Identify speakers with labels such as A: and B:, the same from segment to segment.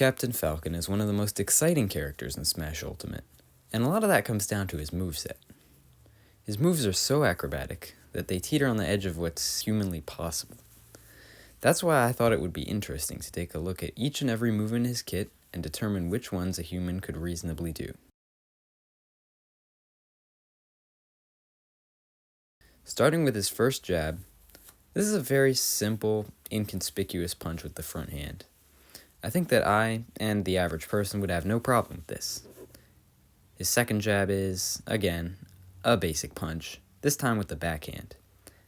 A: Captain Falcon is one of the most exciting characters in Smash Ultimate, and a lot of that comes down to his moveset. His moves are so acrobatic that they teeter on the edge of what's humanly possible. That's why I thought it would be interesting to take a look at each and every move in his kit and determine which ones a human could reasonably do. Starting with his first jab, this is a very simple, inconspicuous punch with the front hand. I think that I, and the average person, would have no problem with this. His second jab is, again, a basic punch, this time with the backhand.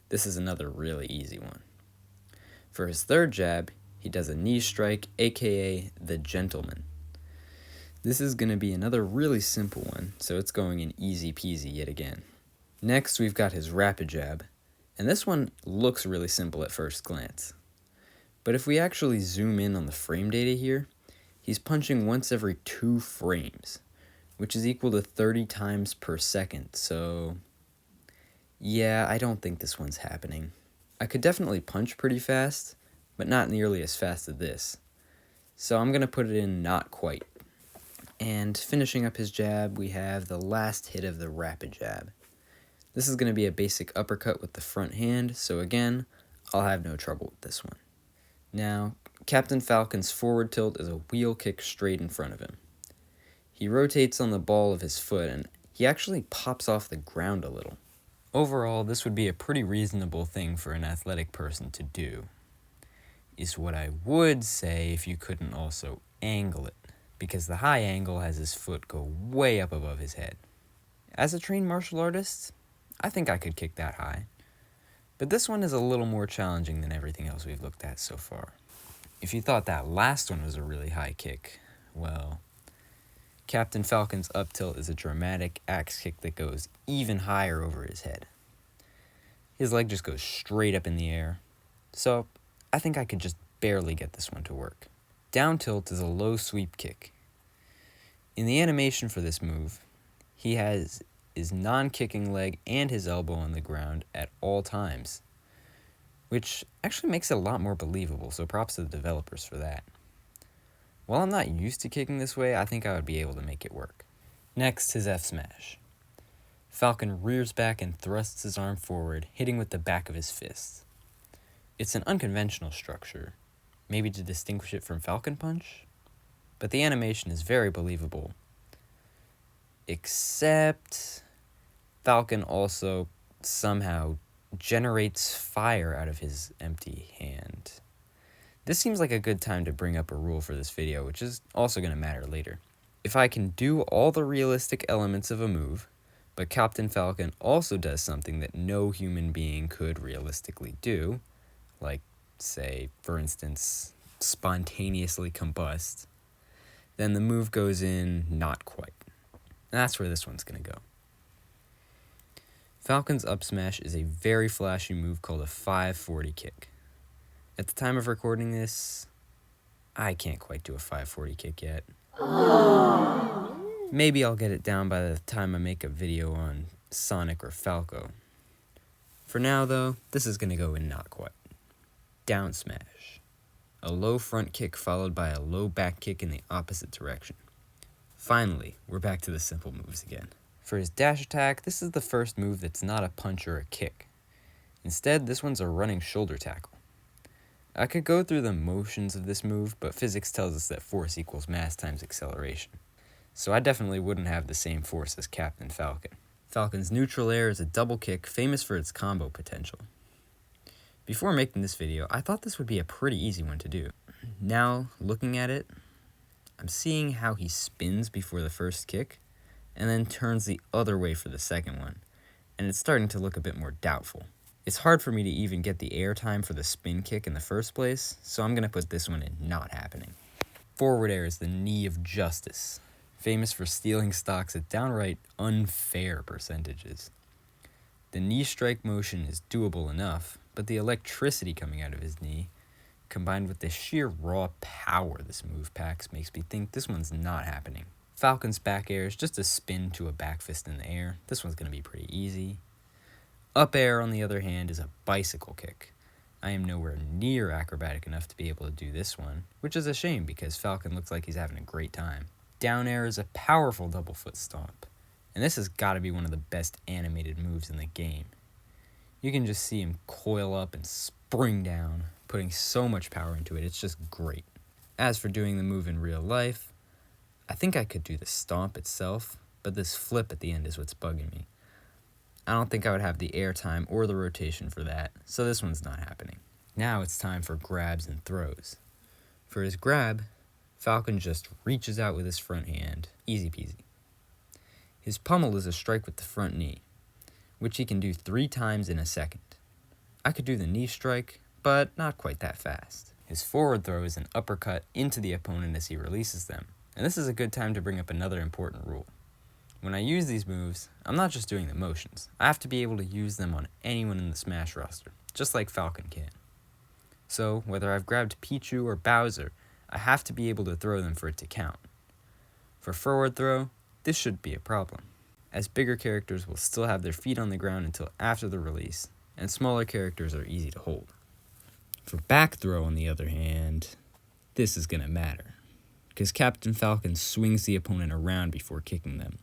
A: This is another really easy one. For his third jab, he does a knee strike, aka the gentleman. This is going to be another really simple one, so it's going in easy peasy yet again. Next, we've got his rapid jab, and this one looks really simple at first glance. But if we actually zoom in on the frame data here, he's punching once every 2 frames, which is equal to 30 times per second, so yeah, I don't think this one's happening. I could definitely punch pretty fast, but not nearly as fast as this, so I'm going to put it in not quite. And finishing up his jab, we have the last hit of the rapid jab. This is going to be a basic uppercut with the front hand, so again, I'll have no trouble with this one. Now, Captain Falcon's forward tilt is a wheel kick straight in front of him. He rotates on the ball of his foot, and he actually pops off the ground a little. Overall, this would be a pretty reasonable thing for an athletic person to do. Is what I would say if you couldn't also angle it, because the high angle has his foot go way up above his head. As a trained martial artist, I think I could kick that high. But this one is a little more challenging than everything else we've looked at so far. If you thought that last one was a really high kick, well, Captain Falcon's up tilt is a dramatic axe kick that goes even higher over his head. His leg just goes straight up in the air, so I think I could just barely get this one to work. Down tilt is a low sweep kick. In the animation for this move, he has his non-kicking leg and his elbow on the ground at all times, which actually makes it a lot more believable, so props to the developers for that. While I'm not used to kicking this way, I think I would be able to make it work. Next, his F smash. Falcon rears back and thrusts his arm forward, hitting with the back of his fist. It's an unconventional structure, maybe to distinguish it from Falcon Punch, but the animation is very believable. Except Falcon also somehow generates fire out of his empty hand. This seems like a good time to bring up a rule for this video, which is also going to matter later. If I can do all the realistic elements of a move, but Captain Falcon also does something that no human being could realistically do, like, say, for instance, spontaneously combust, then the move goes in not quite. And that's where this one's going to go. Falcon's up smash is a very flashy move called a 540 kick. At the time of recording this, I can't quite do a 540 kick yet. Maybe I'll get it down by the time I make a video on Sonic or Falco. For now though, this is going to go in not quite. Down smash. A low front kick followed by a low back kick in the opposite direction. Finally, we're back to the simple moves again. For his dash attack, this is the first move that's not a punch or a kick. Instead, this one's a running shoulder tackle. I could go through the motions of this move, but physics tells us that force equals mass times acceleration. So I definitely wouldn't have the same force as Captain Falcon. Falcon's neutral air is a double kick famous for its combo potential. Before making this video, I thought this would be a pretty easy one to do. Now, looking at it, I'm seeing how he spins before the first kick, and then turns the other way for the second one, and it's starting to look a bit more doubtful. It's hard for me to even get the air time for the spin kick in the first place, so I'm going to put this one in not happening. Forward air is the knee of justice, famous for stealing stocks at downright unfair percentages. The knee strike motion is doable enough, but the electricity coming out of his knee, combined with the sheer raw power this move packs, makes me think this one's not happening. Falcon's back air is just a spin to a back fist in the air. This one's going to be pretty easy. Up air, on the other hand, is a bicycle kick, I am nowhere near acrobatic enough to be able to do this one, which is a shame because Falcon looks like he's having a great time. Down air is a powerful double foot stomp, and this has got to be one of the best animated moves in the game. You can just see him coil up and spring down, putting so much power into it, it's just great. As for doing the move in real life, I think I could do the stomp itself, but this flip at the end is what's bugging me. I don't think I would have the air time or the rotation for that, so this one's not happening. Now it's time for grabs and throws. For his grab, Falcon just reaches out with his front hand, easy peasy. His pummel is a strike with the front knee, which he can do 3 times in a second. I could do the knee strike, but not quite that fast. His forward throw is an uppercut into the opponent as he releases them, and this is a good time to bring up another important rule. When I use these moves, I'm not just doing the motions. I have to be able to use them on anyone in the Smash roster, just like Falcon can. So, whether I've grabbed Pichu or Bowser, I have to be able to throw them for it to count. For forward throw, this shouldn't be a problem, as bigger characters will still have their feet on the ground until after the release, and smaller characters are easy to hold. For back throw, on the other hand, this is going to matter, because Captain Falcon swings the opponent around before kicking them.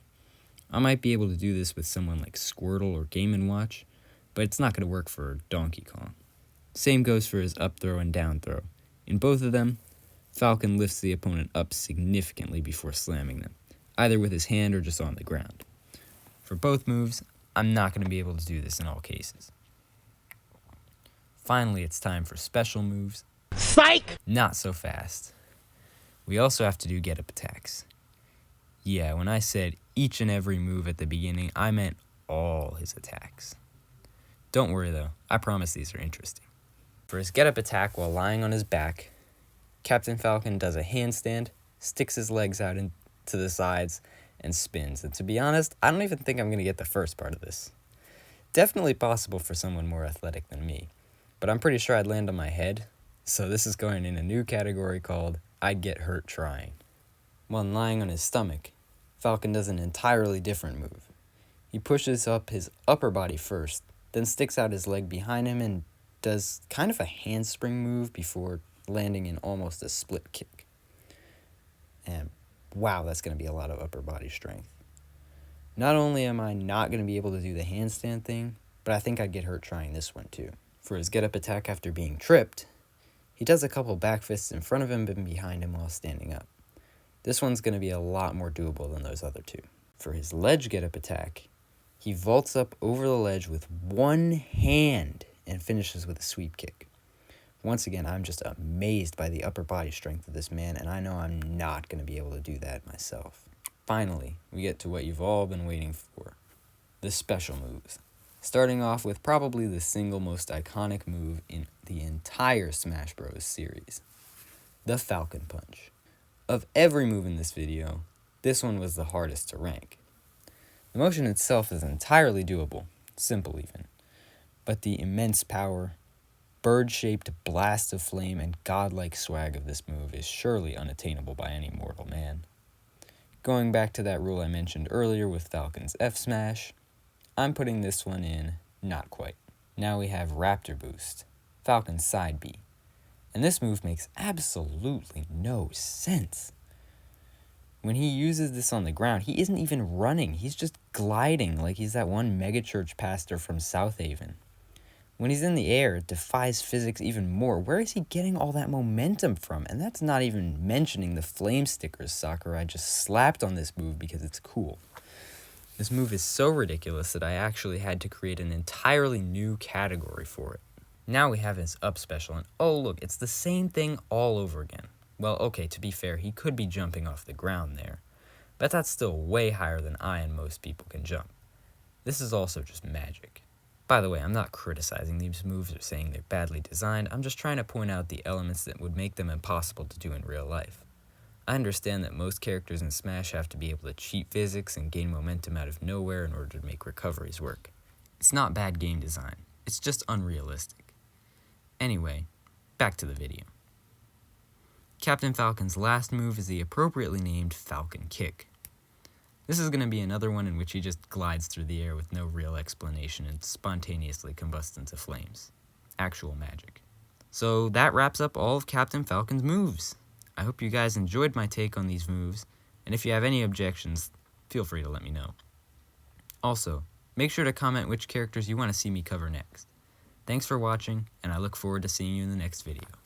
A: I might be able to do this with someone like Squirtle or Game & Watch, but it's not going to work for Donkey Kong. Same goes for his up throw and down throw. In both of them, Falcon lifts the opponent up significantly before slamming them, either with his hand or just on the ground. For both moves, I'm not going to be able to do this in all cases. Finally, it's time for special moves.
B: Psych!
A: Not so fast. We also have to do get-up attacks. Yeah, when I said each and every move at the beginning, I meant all his attacks. Don't worry though, I promise these are interesting. For his get-up attack while lying on his back, Captain Falcon does a handstand, sticks his legs out into the sides, and spins. And to be honest, I don't even think I'm going to get the first part of this. Definitely possible for someone more athletic than me, but I'm pretty sure I'd land on my head, so this is going in a new category called I'd get hurt trying. When lying on his stomach, Falcon does an entirely different move. He pushes up his upper body first, then sticks out his leg behind him and does kind of a handspring move before landing in almost a split kick. And wow, that's going to be a lot of upper body strength. Not only am I not going to be able to do the handstand thing, but I think I'd get hurt trying this one too. For his get-up attack after being tripped, he does a couple back fists in front of him and behind him while standing up. This one's going to be a lot more doable than those other two. For his ledge get-up attack, he vaults up over the ledge with one hand and finishes with a sweep kick. Once again, I'm just amazed by the upper body strength of this man, and I know I'm not going to be able to do that myself. Finally, we get to what you've all been waiting for, the special moves. Starting off with probably the single most iconic move in the entire Smash Bros. Series, the Falcon Punch. Of every move in this video, this one was the hardest to rank. The motion itself is entirely doable, simple even, but the immense power, bird-shaped blast of flame, and godlike swag of this move is surely unattainable by any mortal man. Going back to that rule I mentioned earlier with Falcon's F Smash, I'm putting this one in not quite. Now we have Raptor Boost, Falcon's side B, and this move makes absolutely no sense. When he uses this on the ground, he isn't even running, he's just gliding like he's that one megachurch pastor from South Haven. When he's in the air, it defies physics even more. Where is he getting all that momentum from? And that's not even mentioning the flame stickers Sakurai just slapped on this move because it's cool. This move is so ridiculous that I actually had to create an entirely new category for it. Now we have his up special, and oh look, it's the same thing all over again. Well, okay, to be fair, he could be jumping off the ground there, but that's still way higher than I and most people can jump. This is also just magic. By the way, I'm not criticizing these moves or saying they're badly designed, I'm just trying to point out the elements that would make them impossible to do in real life. I understand that most characters in Smash have to be able to cheat physics and gain momentum out of nowhere in order to make recoveries work. It's not bad game design, it's just unrealistic. Anyway, back to the video. Captain Falcon's last move is the appropriately named Falcon Kick. This is going to be another one in which he just glides through the air with no real explanation and spontaneously combusts into flames. Actual magic. So that wraps up all of Captain Falcon's moves. I hope you guys enjoyed my take on these moves, and if you have any objections, feel free to let me know. Also, make sure to comment which characters you want to see me cover next. Thanks for watching, and I look forward to seeing you in the next video.